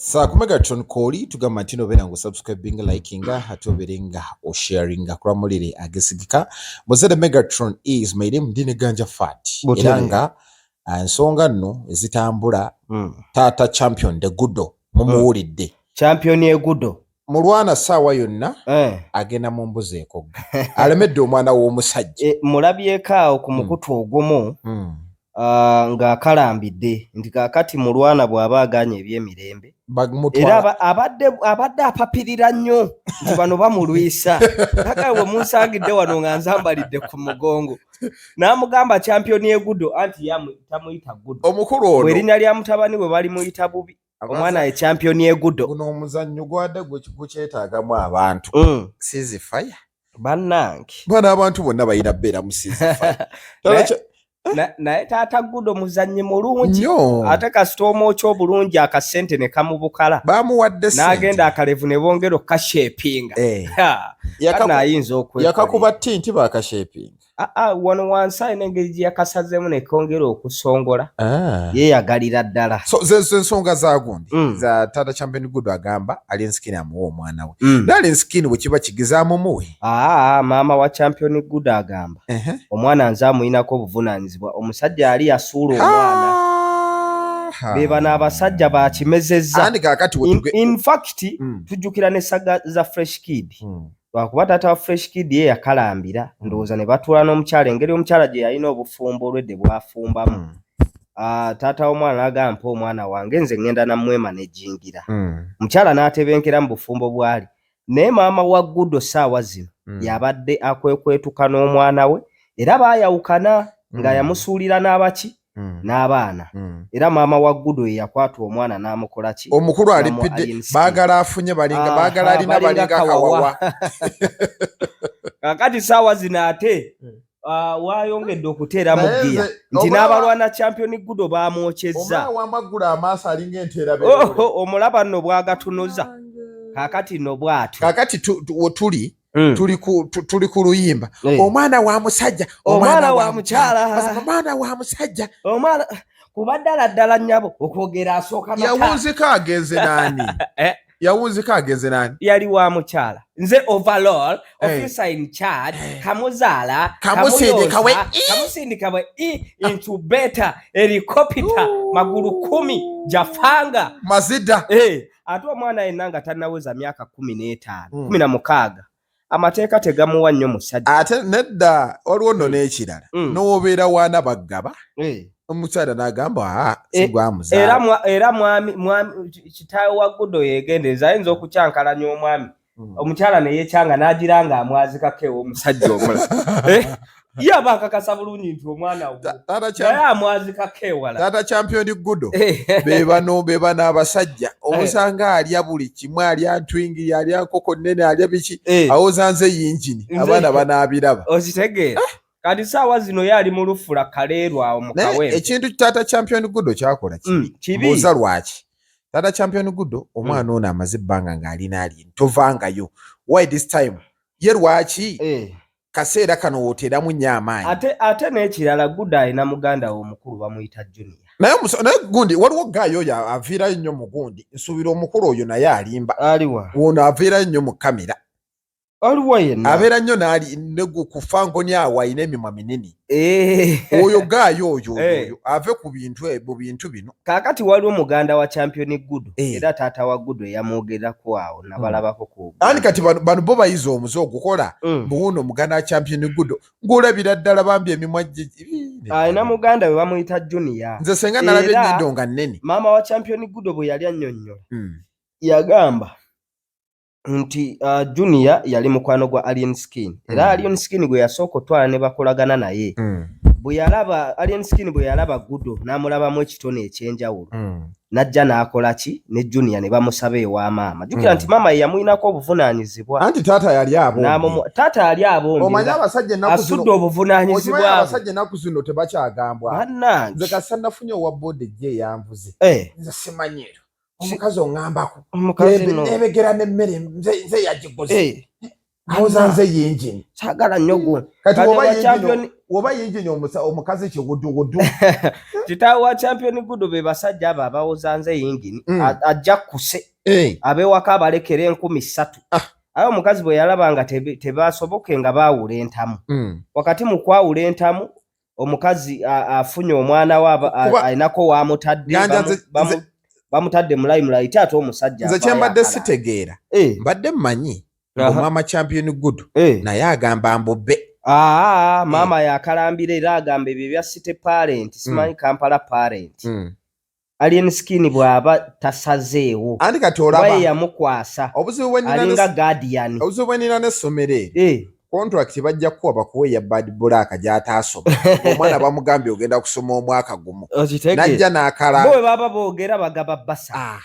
Sa ku Megatron koli tugamba nti nobeera ngu subscribinga likinga ate obeerenga osharinga kulamulire agesigika muzere Megatron is my name Dine Ganja Fat era nga ensonga nno ezitambula Taata champion de Guddo mumuwulidde champion ye Guddo mulwana saawa yonna agenda mu mbuzi ekogga alemedde omwana w'omusajja mulabyeko awo ku mukutu ogumu nga akalambidde nti kaakati mulwana bw'aba aganye ebyemirembe era abadde apapirira nnyo nti bano bamulwisa nakawe bwe munsangidde wano nga nzambalidde ku mugongo n'amugamba champion ye Guddo anti tamuyita Guddo omukulu ono bw'erinnya lya mutabani bwe balimuyita bubi omwana ye champion ye Guddo guno omuzannyo gwadde gukyetaagamu abantu sizifaya bannange bana abantu bonna balina bbeera mu sizifaya naye Taata Guddo muzannyi mulungi ate kasita omwoki obulungi akasente ne kamubukala bamuwadde n'agenda akalevu ne bongera okukashepinga kana ayinza okwekole yakakuba tinti bakashepinga wano wansi ayina engeri gye yakasazeemu ne kongera okusongola yeeyagalira ddala so z'ensonga zagundi za Taata champion Guddo agamba Alienskin amuwa omwana we Alienskin bwe kiba kigizaamu muwe maama wa champion Guddo agamba omwana nze amuyinako obuvunaanyizibwa omusajja yali yasuula omwana be bano abasajja bakimezezza in fact tujjukira n'essaga za Fresh Kid lwakuba taata wa Fresh Kid ye yakalambira ndowooza ne batuula n'omukyala engeri omukyala gye yalina obufumbo olwedde bwafumbamu taata w'omwana n'agamba mpa omwana wange nze ngenda namwema nejjingira omukyala n'atebenkera mu bufumbo bwali naye maama wa Guddo saawa zino yabadde akwekwetuka n'omwana we era baayawukana nga yamusuulira n'abaki n'abaana era maama wa Guddo ye yakwata omwana n'amukola ki omukulu alippidde baagala afunye balinga baagala alina balinga kawawa kakati saawa zino ate waayongedde okuteeramu giya nti n'abalwana champion Guddo baamwokyezza wamagula amaaso alinga enteera omulaba nno bwagatunuza kakati nno bw'atyo kakati tuli ku luyimba omwana wa musajja omwana wa mukyala omwana wa musajja omwana kuba ddala nnyabo okwogera asooka yawunzika agenze nani yawunzika agenze nani yali wa mukyala nze overall officer in charge kamuzaala kamusindika bwe incubator helicopter magulu 10 jafanga mazida ate omwana yenna nga tannaweza myaka 15 16 amateeka tegamuwa nnyo musajja ate nedda waliwo nno n'ekirala n'obeera waana baggaba omukyala n'agamba sigwamuzaala era mwami kitaawe wa Guddo yeegendereza ayinza okukyankalanya omwami omukyala ne yeekyanga n'agira nga amwazikako ew'omusajja omulala yaba akakasa bulungi nti omwana naye amwazikako ewala Taata champion Guddo be bano abasajja omusanga alya buli kimu alya ntwingiri alya nkoko nnene alya biki awoza nze yingini abaana banaabiraba okitegeera kati saawa zino yali mu lufula kaleerwa awo mu kawempe ekintu Taata champion Guddo kyakola kibi mbuuza lwaki Taata champion Guddo omwana ono amaze ebbanga ng'alina ali tovangayo why this time ye lwaki kaseera kano wooteeramu nnyo amaanyi ate n'ekirala Guddo alina muganda we omukulu bamuyita Junior naye gundi waliwo gaayo oyo aviirayo nnyo mu gundi nsuubira omukulu oyo naye alimba aliwa wono aviirayo nnyo mu kamera aliwa yenna abeera nnyo ku fangoni awo ayina emimwa minini oyo gaayo oyo ave ku bintu bino kaakati waliwo muganda wa champion Guddo era taata wa Guddo yamwogerako awo nabalabako ku ani kati bano bo bayiza omuze ogukola buuno muganda wa champion Guddo ng'olabira ddala bambi emimwa alina muganda we bamuyita Junior nze senga nalabye ennyindo nga nnene maama wa champion Guddo bwe yali annyonnyola yagamba nti Junior yali mukwano gwa Alienskin era Alienskin gwe yasooka otwala ne bakolagana naye bwe yalaba Alienskin bwe yalaba Guddo n'amulabamu ekitone ekyenjawulo n'ajja n'akola ki ne Junior ne bamusaba ewa maama jjukira nti maama ye yamuyinako obuvunaanyizibwa anti taata yali abombi taata yali abombi omanyi abasajja ennaku zino asudde obuvunaanyizibwa abasajja ennaku zino tebakyagambwa bannange nze kasa nafunye owa boodi ejje yanvuze nze simanyiiro omukazi ongambako nebegera n'emmere nze yagiguze awoza nze yingini saagala nnyo gwo kati oba yinjini omukazi kigudugudu kitaawe wa champion Guddo be basajja abo abawozanze yingini ajja kuse abewaka abalekera 13,000 ayo omukazi bwe yalabanga tebasoboke nga baawula entamu wakati mu kwawula entamu omukazi afunye omwana wa ainako wamutadde bamutadde mulayimulaiti ate omusajja nze kyembadde sitegeera mbadde mmanyi omwama champion Guddo naye agamba mbobbe maama yakalambira era agamba ebyo bya city parent simanyi Kampala parent alien skin bwaba tasazeewo andi kati olaba yamukwasa alinga guardian obuzibu bwenina n'essomero contract bajja kuwa bakuwe ya bad black gy'ataasoma omwana bamugambye ogenda kusoma omwaka gumu najja n'akala bowe baba boogera bagaba basa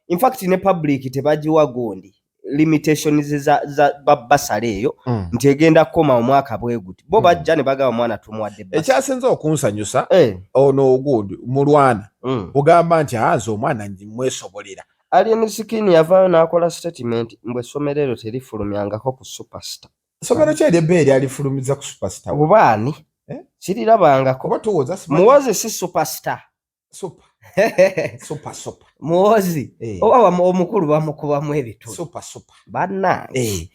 in fact ne public tebagiwa gondi limitations za babasale eyo nti egenda kukoma omwaka bweguti bo bajja ne bagaba omwana tumuwadde basa ekyasinza okunsanyusa ono ogundi mulwana ogamba nti aza omwana mwesobolera alien skin yavaayo n'akola statement mbwe essomero eryo terifulumyangako ku superstar essomero kyeri ebbeeri alifulumiza ku superstar obaani kirirabangako muwozi si superstar super muwozi oba omukulu bamukubamu ebitu bannange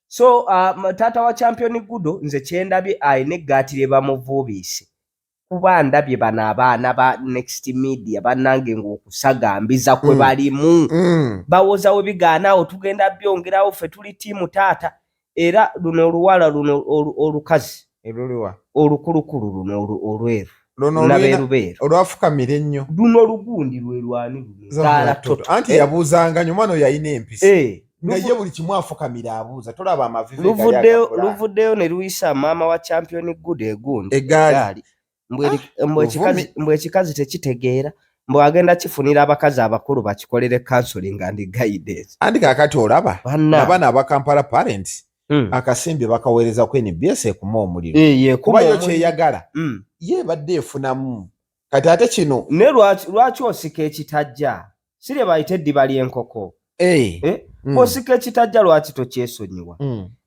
so taata wa champion Guddo nze kyendabye ayina eggaatire bamuvuubiise kuba ndabye bano abaana ba next media bannange ng'okusagambiza kwe balimu bawozawo bigaanaawo tugenda byongerawo ffe tuli tiimu taata era luno oluwala luno olukazi olukulukulu luno olweru nabeerubeeru olwafukamira ennyo luno olugundi lwe lwani luno anti yabuuzanga nyo mwana oyo alina empisi nga ye buli kimu afukamira abuuza tolaba amavivi luvuddeyo ne luyisa maama wa champion Guddo egundi egaali mbwe ekikazi tekitegeera mbwe agenda kifunira abakazi abakulu bakikolere counseling and guidance andi kakati olaba nabana aba Kampala parents akasimbi bakaweereza ku NBS ekuma omuliro kuba yo kyeyagala ye badde efunamu kati ate kino ne lwaki osika ekitajja sirye bayite eddiba ly'enkoko osika ekitajja lwaki tokyesonyiwa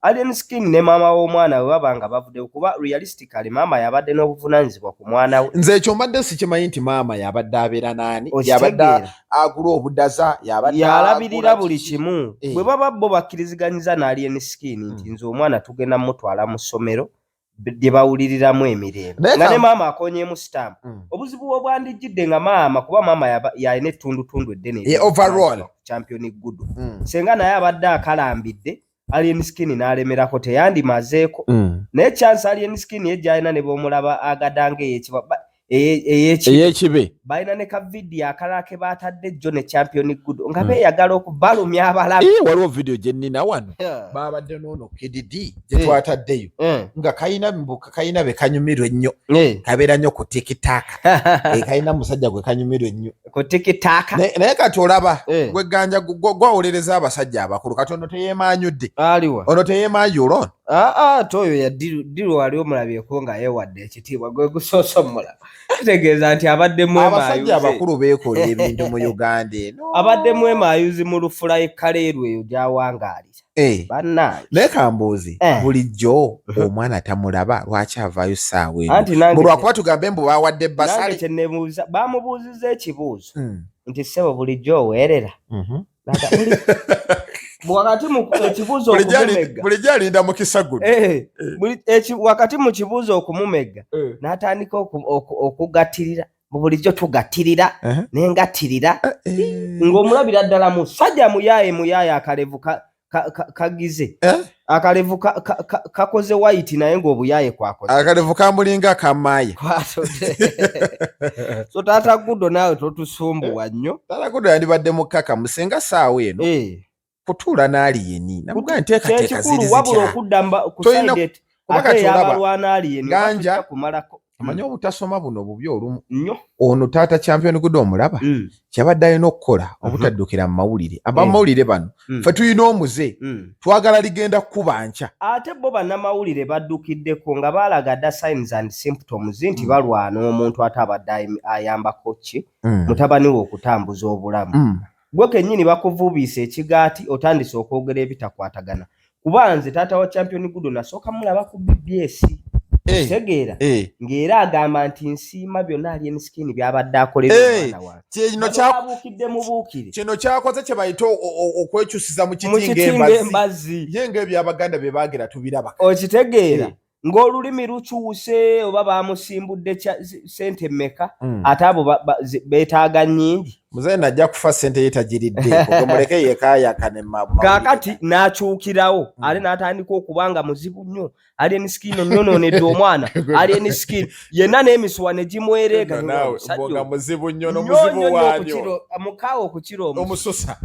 alien skin ne maama w'omwana we babanga bavuddewo kuba realistically maama yabadde n'obuvunaanyizibwa ku mwana we nze ekyo mbadde sikimanyi nti maama yabadde abeera naani yabadde agula obudaza yalabirira buli kimu bwe baba bo bakkiriziganyiza ne alien skin nti nze omwana tugenda mutwala mu ssomero gye bawuliriramu emirembe nga ne maama akonyeemu sitampu obuzibu obwandijjidde nga maama kuba maama yalina ettundutundu eddene overall champion Guddo senga naye abadde akalambidde alien skin n'alemerako teyandimazeeko naye chance alien skin ye gyalina ne b'omulaba agadanga eyekibe balina ne ka vidiyo akalala ke baatadde jjo ne champion Guddo nga beeyagala okubalumya abalabi waliwo vidiyo gye nnina wano baabadde n'ono KDD gye twataddeyo nga kayina be kanyumirwa ennyo kabeera nnyo ku tikitaka kayina musajja gwe kanyumirwa ennyo ku tikitaka naye kati olaba gweganja gwawolereza abasajja abakulu kati ono teyeemanyudde aliwa ono teyeemanyula ono toyo yaddiru wali omulabyeko nga yeewadde ekitiibwa gwe gusoosomola kitegeeza nti abadde abasajja abakulu beekola ebintu mu Uganda eno abadde mwemayuzi mu lufula ekkaleeru eyo gy'awangaalira bannange naye kambuuzi bulijjo omwana tamulaba lwaki avaayo ssaawa eno mulwakuba tugambe mbu bawadde basale kyenebuuza bamubuuziza ekibuuzo nti ssebo bulijjo oweerera wakati mu kibuuzo okumumegga bulijjo alinda mu kisaguno wakati mu kibuuzo okumumegga n'atandika okugattirira bulijjo tugattirira n'engattirira ng'omulabira ddala musajja muyaaye akalevu kagize akalevu kakoze white naye ng'obuyaaye kwakoze akalevu kamulinga akamaaye so taata Guddo naawe totusumbuwa nnyo taata Guddo yandibadde mukkaka musenga ssaawa eno kutuula n'aliyeni namugamba nteekateeka ziri wabula okudda ku side ate yabalwana aliyeni ganja kumalako amanyi obutasoma buno bubi olumu ono taata champion Guddo omulaba kyabadde alina okukola obutaddukira mu mawulire abamawulire bano ffe tulina omuze twagala ligenda kukuba nkya ate bo bannamawulire baddukiddeko nga baalaga dda signs and symptoms nti balwana omuntu ate abadde ayambako ki mutabani we okutambuza obulamu gwe kennyini bakuvuubiisa ekigaati otandise okwogera ebitakwatagana kubanze taata wa champion Guddo nasooka mulaba ku BBS tegeera ng'era agamba nti nsiima byonna alien skin byabadde akolera omwana wange kino kyabuukidde mu buukire kino kyakoze kye bayita okwekyusiza mu kitinga embazi ye ng'ebyabaganda bye baagira tubiraba okitegeera ng'olulimi lukyuse oba bamusimbudde sente mmeka ate abo beetaaga nnyingi muzehe najja kufa sente yetagiridde muleke yekaayakane kaakati n'akyukirawo ate n'atandika okubanga muzibu nnyo alien skin onyonoonedde omwana alien skin yenna n'emisuwa ne gimwereega nga muzibu nnyo n'omuzibu waanyo mukaawe okukira omususa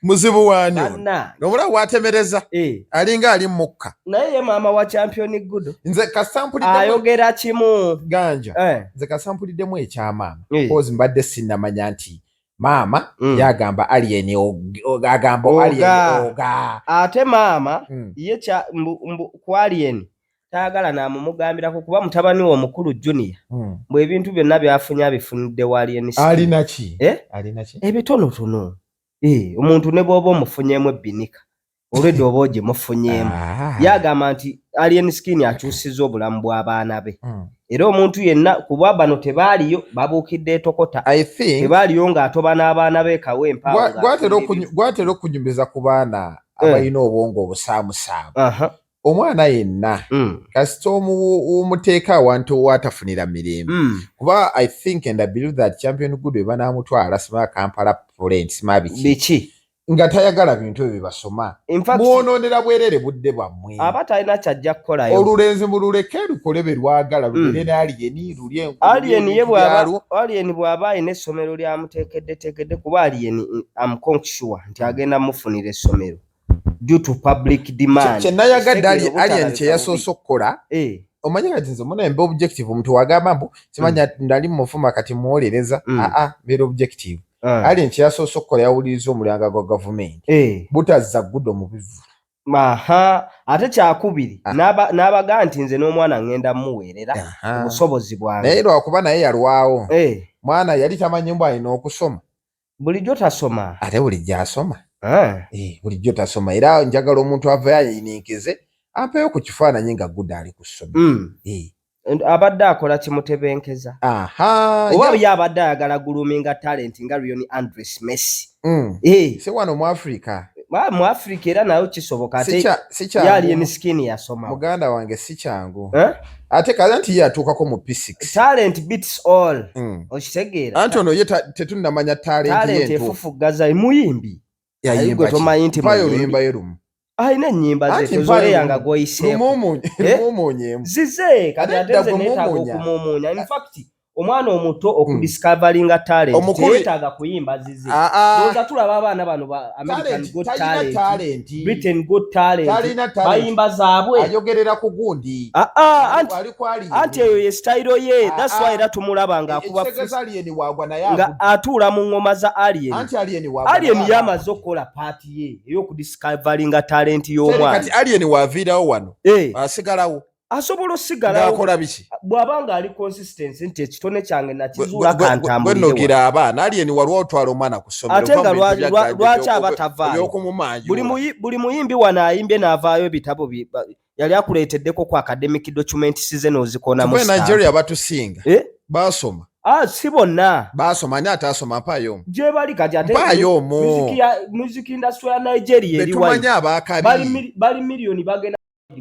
muzibu waanyo nobulawo watemereza alinga ali mukka naye ye maama wa champion Guddo nze kasampuliddemu ayogera kimu ganja nze kasampuliddemu ekyamaama kozi mbadde sinnamanya nti maama yagamba alien agamba alien oga ate maama ye ku alien taagala naamumugambirako kuba mutabani we omukulu junior bwe ebintu byonna byafunye abifunidde wa alien alina ki ebitonotono omuntu ne bw'oba omufunyemu ebbinika olwedde oba ogimufunyemu yagamba nti alien skin akyusizza obulamu bw'abaana be era omuntu yenna kuba bano tebaaliyo babuukidde etokota tebaaliyo ng'atoba n'abaana be kawempa gwatera okunyumiza ku baana abalina obwongo obusaamusaamu omwana yenna kasita omuteeka awantu watafunira mirembe kuba I think and I believe that champion Guddo banamutwala sima Kampala Florence sima biki nga tayagala bintu ebyo basoma muwononera bwerere budde bwammwe abata alina kyajja kukolayo olulenzi mululeke lukolebe lwagala lubere alien bw'aba alina essomero lyamuteekeddeteekedde kuba alien am sure nti agenda mufunira essomero due to public demand kyenayagadde alien kyeyasoose okukola omanyi kati nze munembe objective omuntu wagamba mbu kimanya ndali mufuma kati muwolereza beera objective alien kyeyasoose okukola yawuliriza omulanga gwa gavumenti butazza Guddo mu bivu ate kyakubiri n'abagaa nti nze n'omwana ngenda muweerera obusobozi bwange naye lwakuba naye yalwawo mwana yali tamanyi mbu alina okusoma bulijjo tasoma ate bulijjo asoma bulijjo tasoma era njagala omuntu avayo ayiniikize ampeyo ku kifaananyi nga Guddo ali ku ssomero abadde akola kimutebenkeza oba ye abadde ayagala guluminga talent nga Lionel Andres Messi si wano mu Africa era nayo kisoboka ate alien skin yasoma muganda wange si kyangu ate kaza nti ye atuukako mu P6 talent beats all okitegeera anti ono ye tetunnamanya talent efufuggaza muyimbi yayimba tomanyi nti oluyimba ye lumu ayina ennyimba zezole yanga goyiseemu zize kati ateze neetaaga okumumuunya in fact omwana omuto okudiscoveringa talent teetaaga kuyimba zize oza tulaba abaana bano ba American Got Talent Britain Got Talent bayimba zaabwe ayogerera ku gundi anti eyo ye style ye that's why era tumulaba ng'akuba nga atuula mu ngoma za alien yamaze okukola paati ye ey'okudiscoveringa talent y'omwana kati alien waaviirawo wano asigalawo asobola osigalawo ng'akola biki bw'abanga ali consistency nti ekitone kyange nakizuula kantambulirewo nogira abaana alien waliwo otwala omwana ku ssomero ate nga lwaki aba tavaayo buli muyimbi wano ayimbye n'avaayo ebitabo yali akuleeteddeko ku academic documents ze n'ozikonamu Nigeria batusinga baasoma si bonna baasoma ani ataasoma mpaayo gye bali kati ate music industry ya Nigeria eri betumanyi abaakabi bali miliyoni bagenda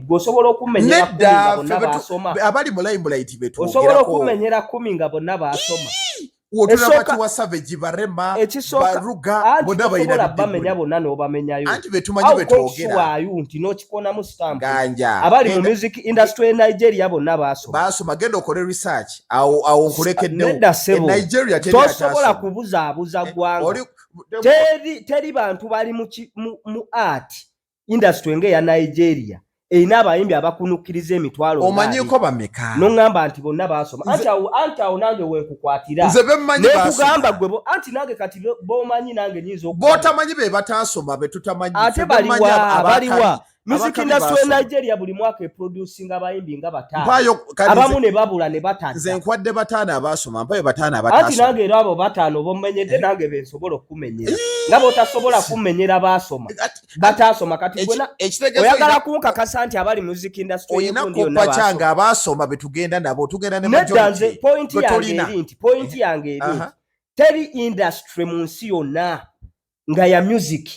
osobola okumenyera nga bonna baasoma abali mu limelight osobola okumenyera 10 nga bonna baasoma wotulabaki wa Savage barema baruga bonna bayina bamenya bonna n'obamenyayo anti betumanyi betwogera nti n'okikonamu stamp ganja abali mu music industry ya Nigeria bonna baasoma genda okole research awo nkulekeddewo Nigeria tosobola kubuzaabuza ggwanga teri bantu bali mu art industry ng'eya Nigeria erina abayimbi abakunukkiriza emitwalo omanyiko bameka noŋŋamba nti bonna baasoma anti awo nange wenkukwatira nekugamba gwe anti nange kati b'omanyi nange nyinza b'otamanyi be bataasoma be tutamanyi ate baliwa music industry in Nigeria buli mwaka producing abayimbi nga batano abamu ne babula ne batadda nze nkwadde batano abasoma mpayo batano abatasoma ati nange era abo batano bomenyedde nange bensobola okumenyera nga botasobola kumenyera basoma batasoma kati gwena oyagala kunkakasa nti abali music industry oyina kupachanga abasoma betugenda nabo tugenda ne majority point yange eri teri industry mu nsi yonna nga ya music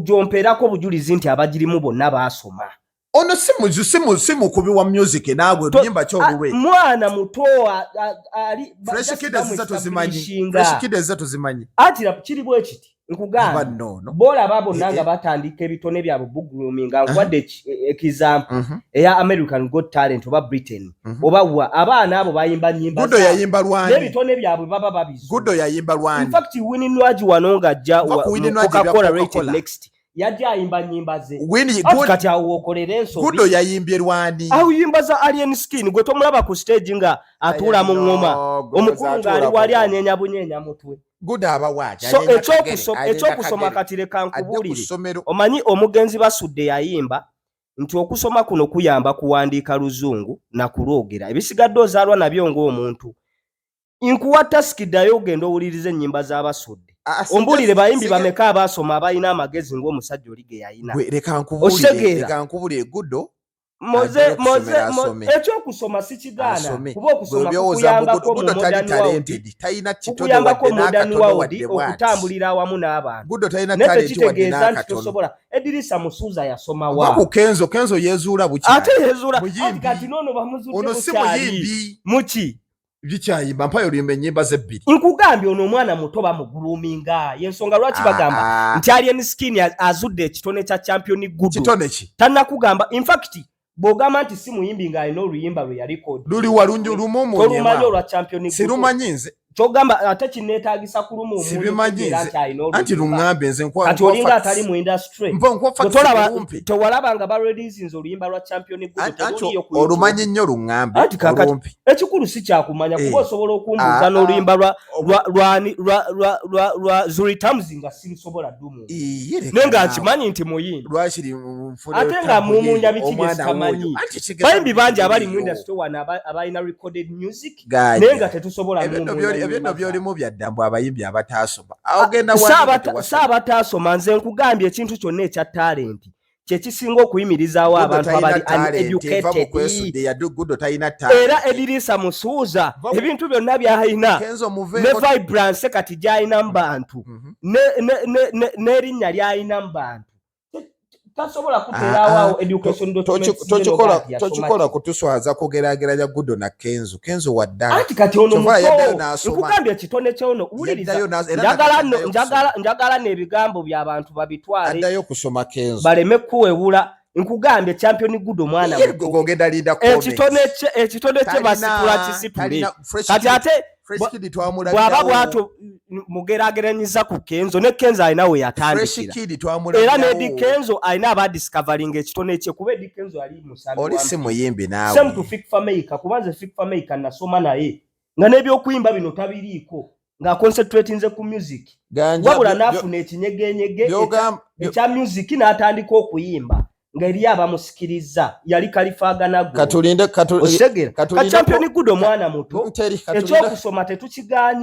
jomperako bujulizi nti abagirimu bonna basoma ono simu kubi wa music naagwe tuyimba kyobulwe mwana muto ali fresh kid zato zimanyi ati kiri bwe kiti nkugamba bola babo nanga batandika ebitone bya buguluminga nkwadde example eya American Got Talent oba Britain oba wa abaana abo bayimba nyimba Guddo yayimba lwani ebitone byabwe baba babizo Guddo yayimba lwani in fact winning lwaji wanonga ja Coca-Cola rated next yaje ayimba nyimba ze kati awokolera Ensonga Guddo yayimbye lwani ayimba za Alien Skin gwe tomulaba ku stage nga atula mu ngoma omukulu ngali wali anyenya bunyenya mutwe Guddo abawaje so ekyokusoma katire kankubulire omanyi omugenzi basudde yayimba nti okusoma kuno kuyamba kuwandiika luzungu na kulogera ebisigadde ozaalwa nabyo ng'omuntu inkuwa task dayo ogenda owuliriza ennyimba z'abasudde ombulire bayimbi bameka abasoma abalina amagezi ng'omusajja oli ge yayina reka nkubulire Guddo moze ekyokusoma si kigaana kuba okusoma kukuyambako mu modern world okutambulira awamu n'abantu naye tekitegeeza nti tosobola Edirisa Musuuza yasoma wa Kenzo yezuula bukyali ate yezuula kati noono bamuzuddemu muki bikyayimba mpayo olimba ennyimba z'ebbiri nkugambye ono omwana muto bamuguluminga y'ensonga lwaki bagamba nti Alien Skin azudde ekitone kya champion Guddo tannakugamba in fact bogamba nti si muyimbi ng'alina oluyimba lwe yalikodi luli walungi lumu tolumanyi olwa champion Guddo sirumanyi nze kyogamba ate kineetaagisa kuluma omuntu anti luŋŋambe nze kati olinga atali mu industry tewalaba nga bareleasinze oluyimba lwa champion Guddo olumanyi nnyo luŋŋambe ekikulu si kyakumanya kuba osobola okumbuuza n'oluyimba lwa Zuri Tamuzi nga sirusobola ddumu naye nga nkimanyi nti muyimbi ate nga mumunya biki bye sitamanyi bayimbi bangi abali mu industry wano abalina recorded music naye nga tetusobola ebyo byolimu byaddambu abayimbi abataasoma abataasoma nze nkugambye ekintu kyonna ekya talenti kyekisinga okuyimirizaawo abantu abali uneducated era Edirisa Musuuza ebintu byonna by'alina ne vibrance kati gy'alina mu bantu n'erinnya ly'alina mu bantu tasobola kuteerawo education tokikola kutuswaza kugeraageranya Guddo na Kenzo waddala anti kati ono muto nkugambye ekitone kyono wuliriza njagala n'ebigambo by'abantu babitwale addayo kusoma Kenzo baleme kuwewula nkugambye champion Guddo mwana ekitone kye basitula kisitule kati ate bw'aba bwato mugeraageranyiza ku Kenzo ne Kenzo alina we yatandikira era ne Kenzo alina abadiscovering ekitone kye kuba Kenzo ali musambi oli si muyimbi naawe same to Fikfa Maker kubanze Fikfa Maker nasoma naye nga n'ebyokuyimba bino tabiriiko nga concentrate nze ku music wabula nafuna ekinyegenyege ekya music n'atandika okuyimba ngeri abamusikiriza yali kalifagana gwo katulinde champion Guddo mwana muto ekyokusoma tetukiganye